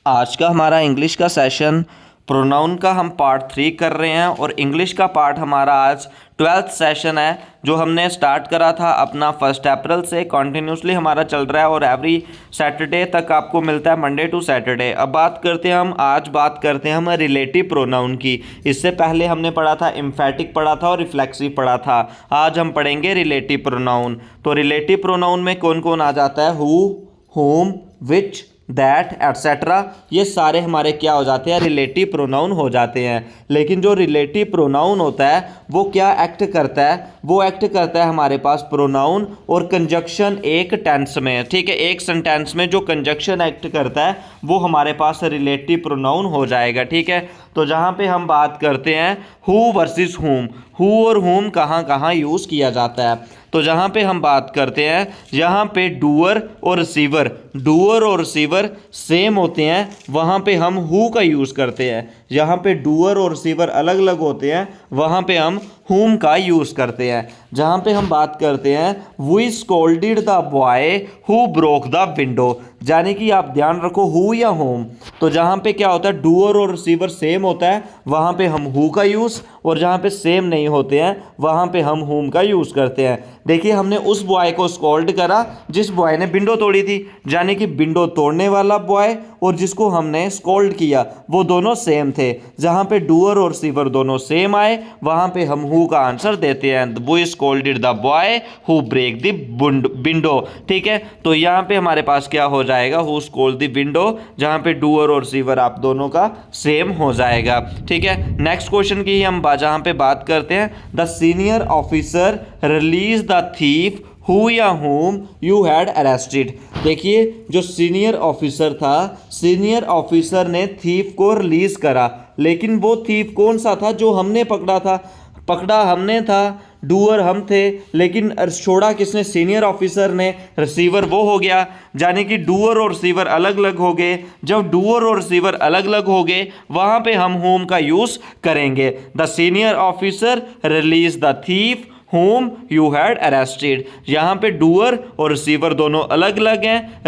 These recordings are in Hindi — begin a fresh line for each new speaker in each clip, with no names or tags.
आज का हमारा इंग्लिश का सेशन प्रोनाउन का हम पार्ट 3 कर रहे हैं और इंग्लिश का पार्ट हमारा आज 12th सेशन है जो हमने स्टार्ट करा था अपना 1 अप्रैल से कंटिन्यूसली हमारा चल रहा है और एवरी सैटरडे तक आपको मिलता है, मंडे टू सैटरडे। अब आज बात करते हैं हम रिलेटिव प्रोनाउन की। इससे पहले हमने पढ़ा था एम्फेटिक पढ़ा था और रिफ्लेक्सिव पढ़ा था। आज हम पढ़ेंगे रिलेटिव प्रोनाउन। तो रिलेटिव प्रोनाउन में कौन कौन आ जाता है? Who, home, which, that etcetera, ये सारे हमारे क्या हो जाते हैं? रिलेटिव प्रोनाउन हो जाते हैं। लेकिन जो रिलेटिव प्रोनाउन होता है वो क्या एक्ट करता है? वो एक्ट करता है हमारे पास प्रोनाउन और कंजक्शन एक टेंस में। ठीक है, एक सेंटेंस में जो कंजक्शन एक्ट करता है वो हमारे पास रिलेटिव प्रोनाउन हो जाएगा। ठीक है, तो जहाँ पे हम बात करते हैं हु वर्सेस हुम, हु और हुम कहाँ कहाँ यूज़ किया जाता है। तो जहाँ पे हम बात करते हैं यहाँ पे डूअर और रिसीवर सेम होते हैं, वहाँ पे हम हु का यूज़ करते हैं। जहाँ पे डूअर और रिसीवर अलग अलग होते हैं वहाँ पे हम हुम का यूज़ करते हैं। जहाँ पे हम बात करते हैं we scolded the boy who broke the window, यानी कि आप ध्यान रखो हु या होम। तो जहाँ पे क्या होता है डूअर और रिसीवर सेम होता है वहाँ पे हम हु का यूज़, और जहाँ पे सेम नहीं होते हैं वहाँ पे हम हुम का यूज़ करते हैं। देखिए, हमने उस बॉय को स्कोल्ड करा जिस बॉय ने विंडो तोड़ी थी, यानी कि विंडो तोड़ने वाला बॉय और जिसको हमने स्कोल्ड किया वो दोनों सेम थे। जहाँ पे डूअर और रिसीवर दोनों सेम आए वहाँ पे हम हु का आंसर देते हैं, we scolded the boy who break the window. ठीक है, तो यहाँ पे हमारे पास क्या हो जाएगा? हु स्कोल्ड द विंडो, जहाँ पे डूअर और रिसीवर आप दोनों का सेम हो जाएगा। ठीक है, नेक्स्ट क्वेश्चन की हम जहाँ पे बात करते हैं the senior officer release the thief who या होम यू हैड अरेस्टेड। देखिए, जो सीनियर ऑफिसर था, सीनियर ऑफिसर ने थीफ को रिलीज करा, लेकिन वो थीफ कौन सा था? जो हमने पकड़ा था। पकड़ा हमने था, डूअर हम थे, लेकिन छोड़ा किसने? सीनियर ऑफिसर ने। रिसीवर वो हो गया, यानी कि डूअर और रिसीवर अलग अलग हो गए। जब डूअर और रिसीवर अलग अलग हो गए वहाँ पे हम होम का यूज़ करेंगे। The senior officer release the thief home you had arrested. यहाँ पे डूअर और रिसीवर दोनों अलग अलग हैं।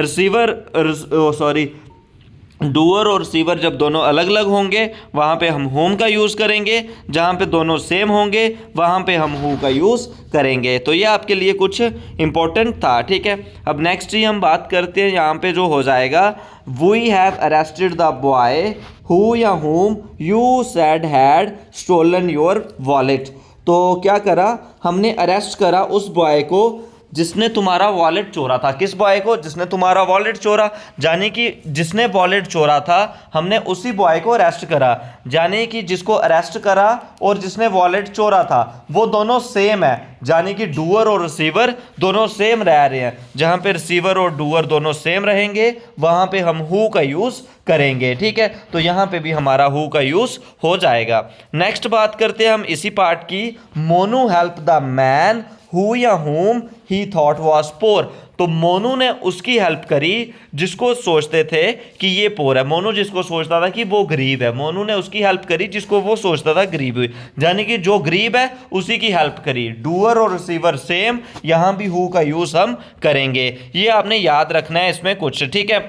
डूअर और रिसीवर जब दोनों अलग अलग होंगे वहाँ पे हम होम का यूज़ करेंगे, जहाँ पे दोनों सेम होंगे वहाँ पे हम हु का यूज़ करेंगे। तो ये आपके लिए कुछ इंपॉर्टेंट था। ठीक है, अब नेक्स्ट ही हम बात करते हैं यहाँ पे जो हो जाएगा we have arrested the boy who या whom you said had stolen your wallet. तो क्या करा? हमने अरेस्ट करा उस बॉय को जिसने तुम्हारा वॉलेट चोरा था। किस बॉय को? जिसने तुम्हारा वॉलेट चोरा, यानी कि जिसने वॉलेट चोरा था हमने उसी बॉय को अरेस्ट करा। यानी कि जिसको अरेस्ट करा और जिसने वॉलेट चोरा था वो दोनों सेम है, यानी कि डूअर और रिसीवर दोनों सेम रह रहे हैं। जहाँ पे रिसीवर और डूअर दोनों सेम रहेंगे वहाँ पे हम हु का यूज़ करेंगे। ठीक है, तो यहाँ पे भी हमारा हु का यूज़ हो जाएगा। नेक्स्ट बात करते हैं हम इसी पार्ट की, Monu help the man who या होम ही थॉट वाज पोर। तो मोनू ने उसकी हेल्प करी जिसको सोचते थे कि ये पोर है। मोनू जिसको सोचता था कि वो गरीब है, मोनू ने उसकी हेल्प करी जिसको वो सोचता था गरीब है, यानी कि जो गरीब है उसी की हेल्प करी। डूअर और रिसीवर सेम, यहाँ भी हु का यूज़ हम करेंगे। ये आपने याद रखना है इसमें कुछ। ठीक है,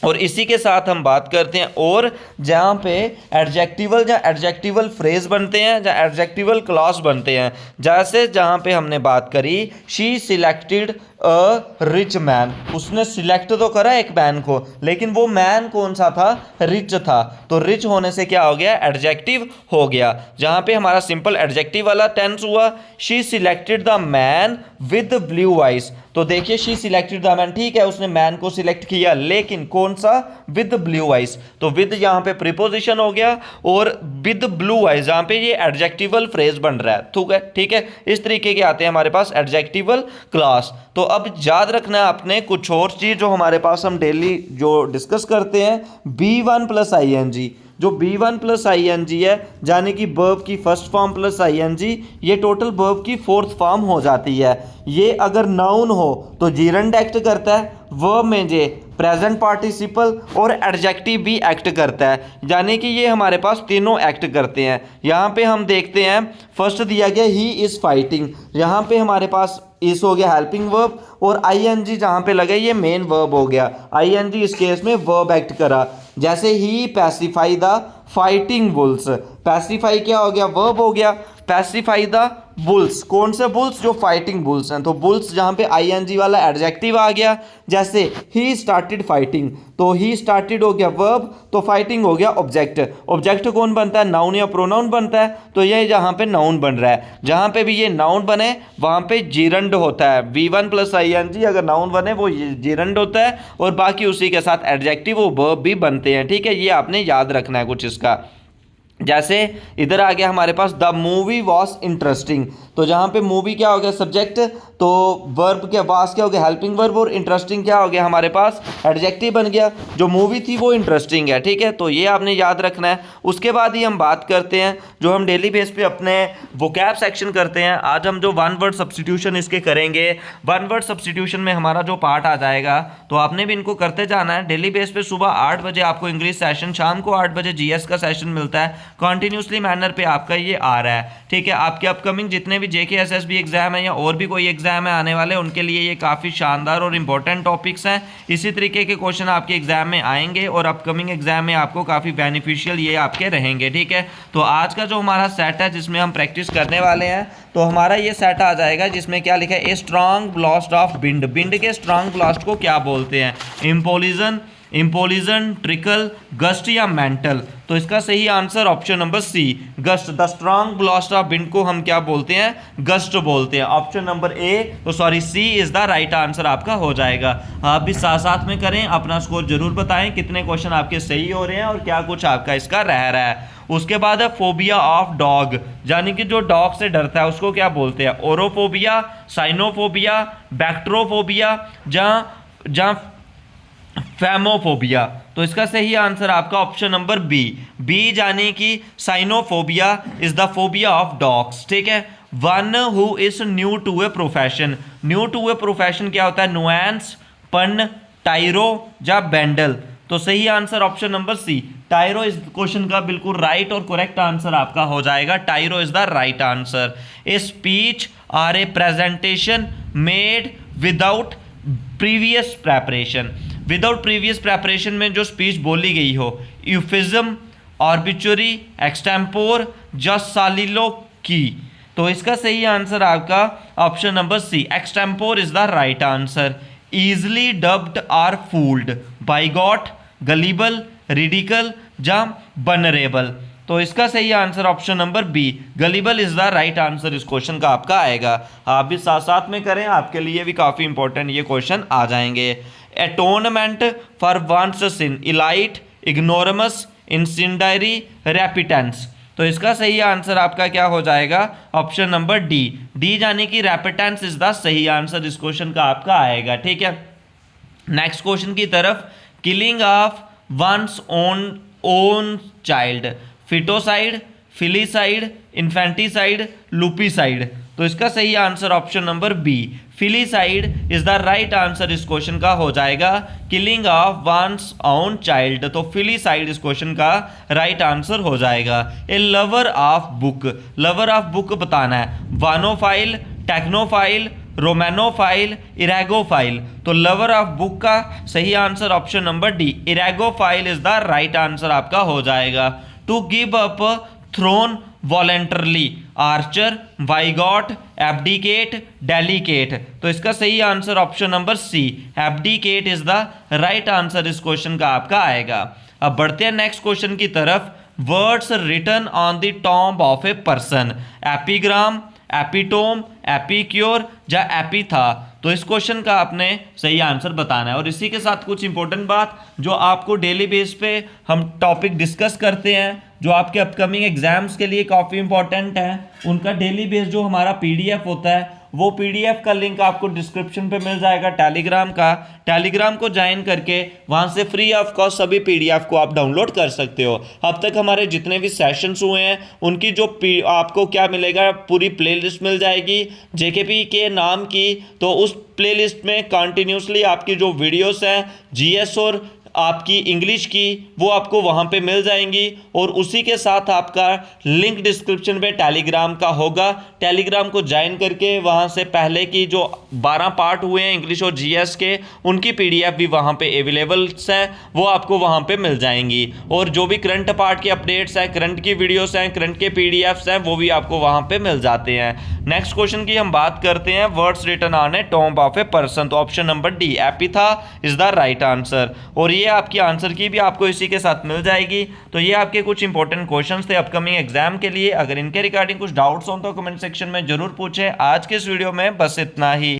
और इसी के साथ हम बात करते हैं और जहाँ पे एडजेक्टिवल या एडजेक्टिवल फ्रेज बनते हैं या एडजेक्टिवल क्लॉज बनते हैं। जैसे जहाँ पे हमने बात करी she selected a rich man, उसने सिलेक्ट तो करा एक मैन को, लेकिन वो मैन कौन सा था? रिच था। तो रिच होने से क्या हो गया? एडजेक्टिव हो गया। जहाँ पे हमारा सिंपल एडजेक्टिव वाला टेंस हुआ she selected the man with blue eyes. तो देखिए, शी सिलेक्टेड द मैन, ठीक है उसने मैन को सिलेक्ट किया, लेकिन कौन सा? With blue eyes. तो विद यहाँ पे प्रीपोजिशन हो गया और विद ब्लू आइज यहाँ पे ये एडजेक्टिवल फ्रेज बन रहा है। ठीक है, इस तरीके के आते हैं हमारे पास एडजेक्टिवल क्लास। तो अब याद रखना है आपने कुछ और चीज जो हमारे पास हम डेली जो डिस्कस करते हैं, B1 प्लस ING। जो B1 प्लस ING है यानी कि वर्ब की फर्स्ट फॉर्म प्लस ING, ये टोटल वर्ब की फोर्थ फॉर्म हो जाती है। ये अगर नाउन हो तो जीरंड एक्ट करता है, वर्ब में जे प्रेजेंट पार्टिसिपल और एडजेक्टिव भी एक्ट करता है, यानी कि ये हमारे पास तीनों एक्ट करते हैं। यहाँ पे हम देखते हैं फर्स्ट दिया गया ही इज़ फाइटिंग, यहाँ पे हमारे पास इस हो गया हेल्पिंग वर्ब और ING जहाँ पे लगे ये मेन वर्ब हो गया। ING इस केस में वर्ब एक्ट करा। जैसे ही pacify the fighting bulls, pacify क्या हो गया, वर्ब हो गया, पैसिफाई द बुल्स, कौन से बुल्स, जो फाइटिंग बुल्स हैं, तो बुल्स जहाँ पे आईएनजी वाला एडजेक्टिव आ गया, जैसे ही स्टार्टेड फाइटिंग, तो ही स्टार्टेड हो गया वर्ब, तो फाइटिंग हो गया ऑब्जेक्ट, ऑब्जेक्ट कौन बनता है, नाउन या प्रोनाउन बनता है, तो ये जहाँ पे नाउन बन रहा है, जहाँ पे भी ये नाउन बने वहाँ पे जीरंड होता है, V1 प्लस आईएनजी अगर नाउन बने वो जीरंड होता है, और बाकी उसी के साथ एडजेक्टिव वो वर्ब भी बनते हैं, ठीक है, ये आपने याद रखना है कुछ इसका। जैसे इधर आ गया हमारे पास द मूवी वॉज इंटरेस्टिंग, तो जहाँ पे मूवी क्या हो गया सब्जेक्ट, तो वर्ब क्या, वास क्या हो गया हेल्पिंग वर्ब, और इंटरेस्टिंग क्या हो गया हमारे पास एडजेक्टिव बन गया, जो मूवी थी वो इंटरेस्टिंग है, ठीक है, तो ये आपने याद रखना है। उसके बाद ही हम बात करते हैं जो हम डेली बेस पे अपने वोकैब सेक्शन करते हैं। आज हम जो वन वर्ड सब्स्टिट्यूशन इसके करेंगे, वन वर्ड सब्स्टिट्यूशन में हमारा जो पार्ट आ जाएगा तो आपने भी इनको करते जाना है डेली बेस पे। सुबह 8 बजे आपको इंग्लिश सेशन, शाम को 8 बजे जीएस का सेशन मिलता है, कॉन्टिन्यूसली मैनर पे आपका ये आ रहा है, ठीक है। आपके अपकमिंग जितने भी जेके एसएसबी एग्जाम है या और भी कोई एग्जाम है आने वाले, उनके लिए ये काफ़ी शानदार और इंपॉर्टेंट टॉपिक्स हैं। इसी तरीके के क्वेश्चन आपके एग्जाम में आएंगे और अपकमिंग एग्जाम में आपको काफ़ी बेनिफिशियल ये आपके रहेंगे, ठीक है। तो आज का जो हमारा सेट है जिसमें हम प्रैक्टिस करने वाले हैं, तो हमारा ये सेट आ जाएगा जिसमें क्या लिखा है, a strong blast of wind, wind के स्ट्रॉन्ग ब्लास्ट को क्या बोलते हैं, इम्पोलिजन, इम्पोलिजन, ट्रिकल, गस्ट या मेंटल। तो इसका सही answer option number C, gust. The strong blast of wind को हम क्या बोलते हैं, गस्ट बोलते हैं। ऑप्शन नंबर ए, तो sorry C is the right answer आपका हो जाएगा। आप भी साथ साथ में करें, अपना स्कोर जरूर बताएं कितने क्वेश्चन आपके सही हो रहे हैं और क्या कुछ आपका इसका रह रहा है। उसके बाद है फोबिया ऑफ डॉग, यानी कि जो डॉग से डरता है उसको क्या बोलते हैं, ओरोफोबिया, साइनोफोबिया, बैक्ट्रोफोबिया, जहाँ फैमोफोबिया। तो इसका सही आंसर आपका ऑप्शन नंबर बी, बी यानी कि cynophobia is the phobia of dogs, ठीक है। One who is new to a profession, new to a profession क्या होता है, नुएंस, पन, टायरो या बैंडल। तो सही आंसर ऑप्शन नंबर सी, टायरो इस क्वेश्चन का बिल्कुल राइट और करेक्ट आंसर आपका हो जाएगा। Tyro is the right answer. A speech or a presentation made without previous preparation, without previous preparation में जो स्पीच बोली गई हो, यूफिज्म, ऑर्बिचुरी, एक्सटेम्पोर, जस्ट सालिलो की। तो इसका सही आंसर आपका option number C, extempore is the right answer. Easily duped or fooled, bigot, gullible, radical या बनरेबल। तो इसका सही answer option number B, gullible is the right answer इस क्वेश्चन का आपका आएगा। आप भी साथ साथ में करें, आपके लिए भी काफ़ी इंपॉर्टेंट ये क्वेश्चन आ जाएंगे। एटोनमेंट फॉर वंस सिन, इलाइट, इग्नोरमस, इंसिंडायरी, रेपिटेंस। तो इसका सही आंसर आपका क्या हो जाएगा, ऑप्शन नंबर डी, डी यानी कि रेपिटेंस इज द सही आंसर इस क्वेश्चन का आपका आएगा, ठीक है। नेक्स्ट क्वेश्चन की तरफ, killing of one's own child, feticide, filicide, infanticide, lupicide. तो इसका सही answer option number B, filicide is the right answer इस क्वेश्चन का हो जाएगा। Killing of one's own child, तो फिलीसाइड इस क्वेश्चन का राइट आंसर हो जाएगा। A lover of book, lover of book बताना है, वानोफाइल, टेक्नोफाइल, रोमानोफाइल, इरेगोफाइल। तो लवर ऑफ बुक का सही आंसर ऑप्शन नंबर डी, इरेगोफाइल इज द राइट आंसर आपका हो जाएगा। To give up throne voluntarily, archer, boycott, abdicate, delicate. तो इसका सही answer option number C, abdicate is the right answer इस क्वेश्चन का आपका आएगा। अब बढ़ते हैं नेक्स्ट क्वेश्चन की तरफ। Words written on the tomb of a person, epigram, epitome, epicure या एपिथा। तो इस क्वेश्चन का आपने सही आंसर बताना है। और इसी के साथ कुछ इंपॉर्टेंट बात जो आपको डेली बेस पे हम टॉपिक डिस्कस करते हैं, जो आपके अपकमिंग एग्जाम्स के लिए काफ़ी इंपॉर्टेंट है, उनका डेली बेस जो हमारा पीडीएफ होता है, वो पीडीएफ का लिंक आपको डिस्क्रिप्शन पे मिल जाएगा टेलीग्राम का। टेलीग्राम को ज्वाइन करके वहाँ से फ्री ऑफ कॉस्ट सभी पीडीएफ को आप डाउनलोड कर सकते हो। अब तक हमारे जितने भी सेशंस हुए हैं उनकी जो आपको क्या मिलेगा, पूरी प्लेलिस्ट मिल जाएगी जेकेपी के नाम की। तो उस प्लेलिस्ट में कंटिन्यूसली आपकी जो वीडियोस हैं जीएस और आपकी इंग्लिश की वो आपको वहाँ पे मिल जाएंगी। और उसी के साथ आपका लिंक डिस्क्रिप्शन में टेलीग्राम का होगा। टेलीग्राम को ज्वाइन करके वहाँ से पहले की जो 12 पार्ट हुए हैं इंग्लिश और जीएस के, उनकी पीडीएफ भी वहाँ पे अवेलेबल है, वो आपको वहाँ पे मिल जाएंगी। और जो भी करंट पार्ट के अपडेट्स हैं, करंट की वीडियोस हैं, करंट के पीडीएफ्स हैं, वो भी आपको वहाँ पे मिल जाते हैं। नेक्स्ट क्वेश्चन की हम बात करते हैं, words written on a tomb of a person. तो option number D epitaph is the right answer. और ये आपकी आंसर की भी आपको इसी के साथ मिल जाएगी। तो ये आपके कुछ इंपॉर्टेंट क्वेश्चंस थे अपकमिंग एग्जाम के लिए। अगर इनके रिगार्डिंग कुछ डाउट्स हो तो कमेंट सेक्शन में जरूर पूछें। आज के इस वीडियो में बस इतना ही।